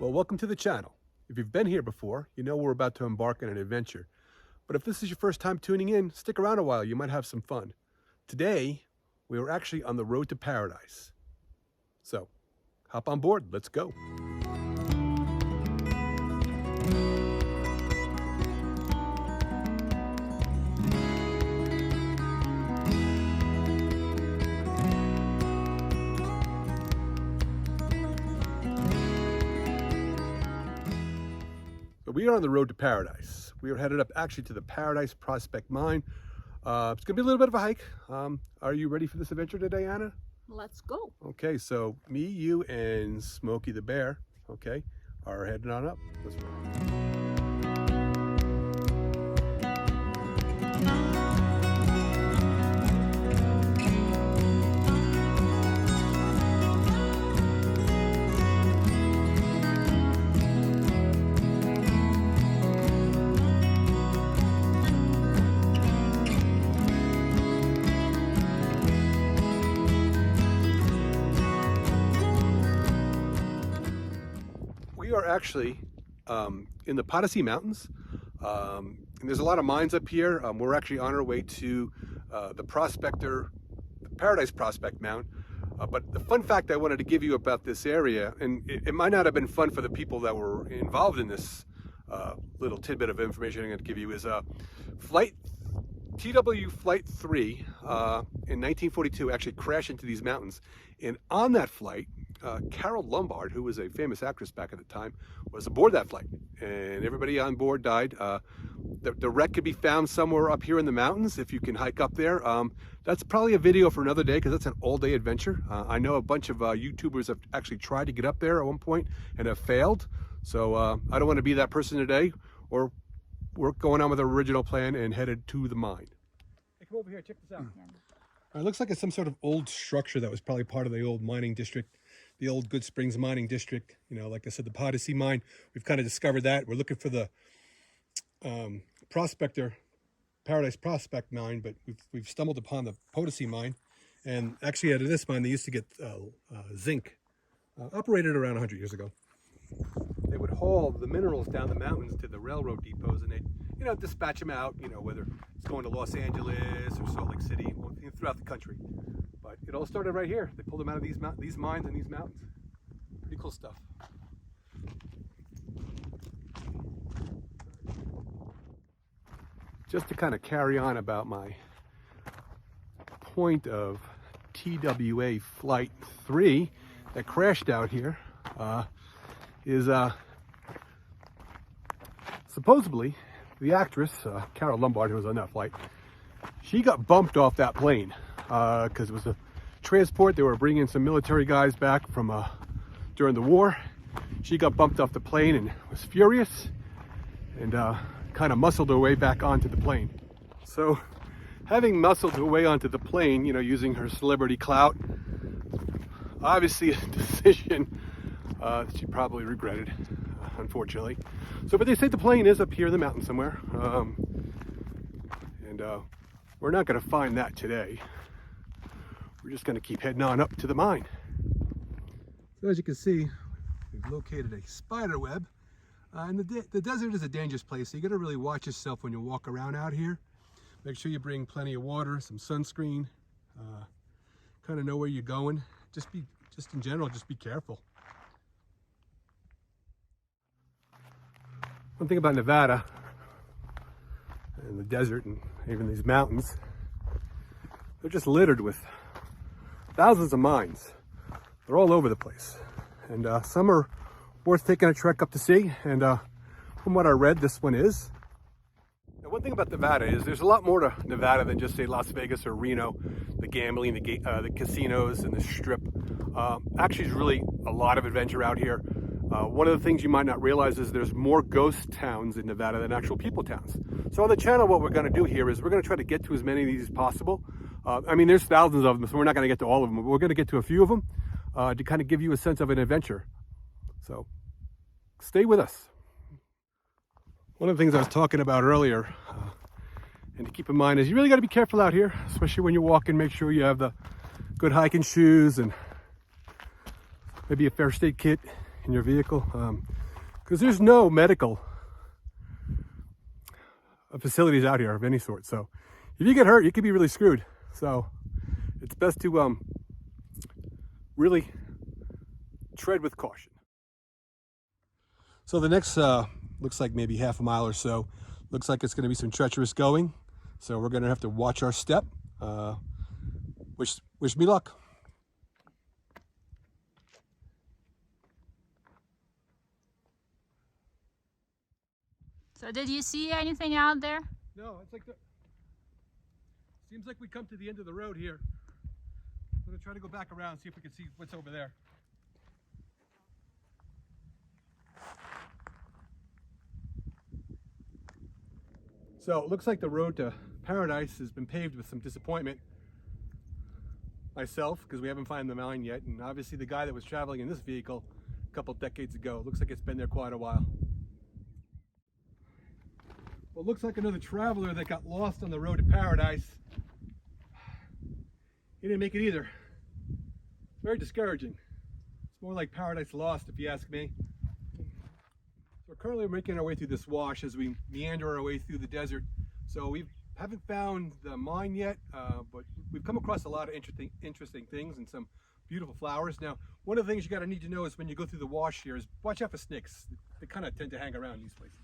Well, welcome to the channel. If you've been here before, you know we're about to embark on an adventure. But if this is your first time tuning in, stick around a while, you might have some fun. Today, we are actually on the road to paradise. So, hop on board, let's go. We are on the road to paradise. We are headed up actually to the Paradise Prospect Mine. It's going to be a little bit of a hike. Are you ready for this adventure today, Anna? Let's go. Okay, so me, you, and Smokey the Bear, okay, are heading on up. Let's roll. We are actually in the Podesta Mountains, and there's a lot of mines up here. We're actually on our way to the Paradise Prospect Mount. But the fun fact I wanted to give you about this area, and it might not have been fun for the people that were involved in this little tidbit of information I'm going to give you, is TW Flight 3 in 1942 actually crashed into these mountains. And on that flight, Carol Lombard, who was a famous actress back at the time, was aboard that flight, and everybody on board died. The wreck could be found somewhere up here in the mountains if you can hike up there. That's probably a video for another day because that's an all-day adventure. I know a bunch of YouTubers have actually tried to get up there at one point and have failed. So I don't want to be that person today, or we're going on with our original plan and headed to the mine. Hey, come over here, check this out. It looks like it's some sort of old structure that was probably part of the old mining district, the old Good Springs mining district. You know, like I said, the Podesta Mine, we've kind of discovered that. We're looking for the Paradise Prospect Mine, but we've stumbled upon the Podesta Mine. And actually out of this mine, they used to get zinc, operated around 100 years ago. They would haul the minerals down the mountains to the railroad depots, and they'd, you know, dispatch them out, you know, whether it's going to Los Angeles or Salt Lake City, throughout the country. But it all started right here. They pulled them out of these mines and these mountains. Pretty cool stuff. Just to kind of carry on about my point of TWA Flight 3 that crashed out here, is supposedly the actress, Carol Lombard, who was on that flight, she got bumped off that plane because it was a transport. They were bringing some military guys back from during the war. She got bumped off the plane and was furious and kind of muscled her way back onto the plane. So having muscled her way onto the plane, you know, using her celebrity clout, obviously a decision she probably regretted, unfortunately. So, but they say the plane is up here in the mountain somewhere. We're not going to find that today. We're just going to keep heading on up to the mine. So as you can see, we've located a spider web. And the desert is a dangerous place, so you got to really watch yourself when you walk around out here. Make sure you bring plenty of water, some sunscreen, kind of know where you're going. Just in general, just be careful. One thing about Nevada and the desert and even these mountains, they're just littered with thousands of mines. They're all over the place, and some are worth taking a trek up to see, and from what I read, this one is. Now, one thing about Nevada is there's a lot more to Nevada than just say Las Vegas or Reno, the gambling, the casinos and the strip. Actually, there's really a lot of adventure out here. One of the things you might not realize is there's more ghost towns in Nevada than actual people towns. So on the channel, what we're going to do here is we're going to try to get to as many of these as possible. I mean, there's thousands of them, so we're not going to get to all of them, but we're going to get to a few of them to kind of give you a sense of an adventure. So stay with us. One of the things I was talking about earlier, and to keep in mind, is you really got to be careful out here, especially when you're walking. Make sure you have the good hiking shoes and maybe a first aid kit. in your vehicle, because there's no medical facilities out here of any sort. So if you get hurt, you could be really screwed. So it's best to really tread with caution. So the next looks like maybe half a mile or so. Looks like it's going to be some treacherous going. So we're going to have to watch our step. Wish me luck. So did you see anything out there? No, it's like seems like we come to the end of the road here. I'm going to try to go back around, see if we can see what's over there. So it looks like the road to paradise has been paved with some disappointment. Myself, because we haven't found the mine yet, and obviously the guy that was traveling in this vehicle a couple decades ago. Looks like it's been there quite a while. Well, it looks like another traveler that got lost on the road to paradise. He didn't make it either. It's very discouraging. It's more like paradise lost, if you ask me. So currently we're making our way through this wash as we meander our way through the desert. So we haven't found the mine yet, but we've come across a lot of interesting things and some beautiful flowers. Now, one of the things you need to know is when you go through the wash here is watch out for snakes. They kind of tend to hang around these places.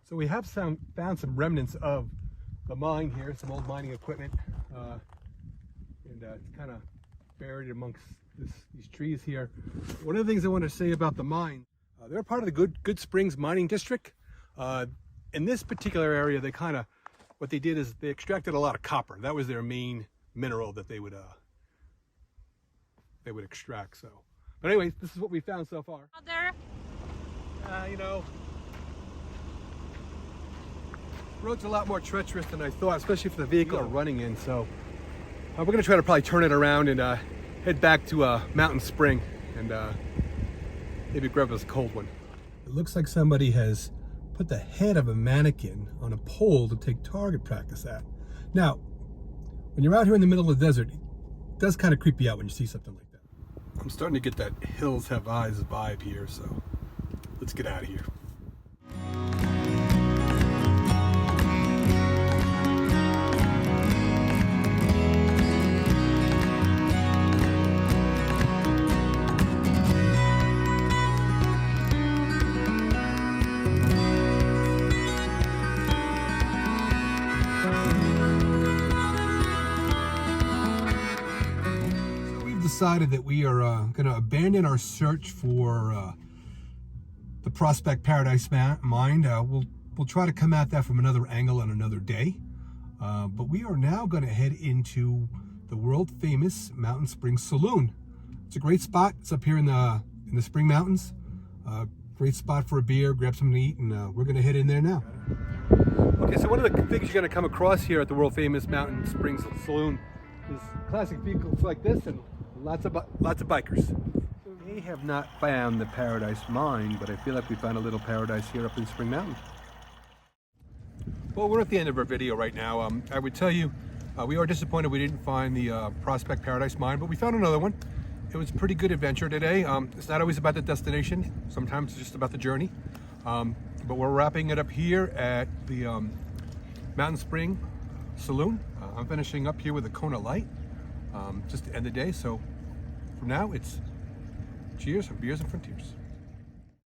So we have found some remnants of the mine here, some old mining equipment, and it's kind of buried amongst these trees here. One of the things I want to say about the mine, they're part of the Good Springs mining district. In this particular area, what they did is they extracted a lot of copper. That was their main mineral that they would extract. So, but anyways, this is what we found so far. Out there? You know, road's a lot more treacherous than I thought, especially for the vehicle we're running in. So we're going to try to probably turn it around and head back to Mountain Spring and maybe grab us a cold one. It looks like somebody has put the head of a mannequin on a pole to take target practice at. Now, when you're out here in the middle of the desert, it does kind of creep you out when you see something like that. I'm starting to get that hills have eyes vibe here, so let's get out of here. Decided that we are going to abandon our search for the Prospect Paradise Mine. We'll try to come at that from another angle on another day. But we are now going to head into the world famous Mountain Springs Saloon. It's a great spot. It's up here in the Spring Mountains. Great spot for a beer, grab something to eat, and we're going to head in there now. Okay, so one of the things you're going to come across here at the world famous Mountain Springs Saloon is classic vehicles like this and lots of bikers. We have not found the Paradise Mine, but I feel like we found a little paradise here up in Spring Mountain. Well, we're at the end of our video right now. I would tell you, we are disappointed we didn't find the Prospect Paradise Mine, but we found another one. It was a pretty good adventure today. It's not always about the destination. Sometimes it's just about the journey. But we're wrapping it up here at the Mountain Spring Saloon. I'm finishing up here with a Kona Light. Just to end the day. So from now, it's cheers and beers and frontiers.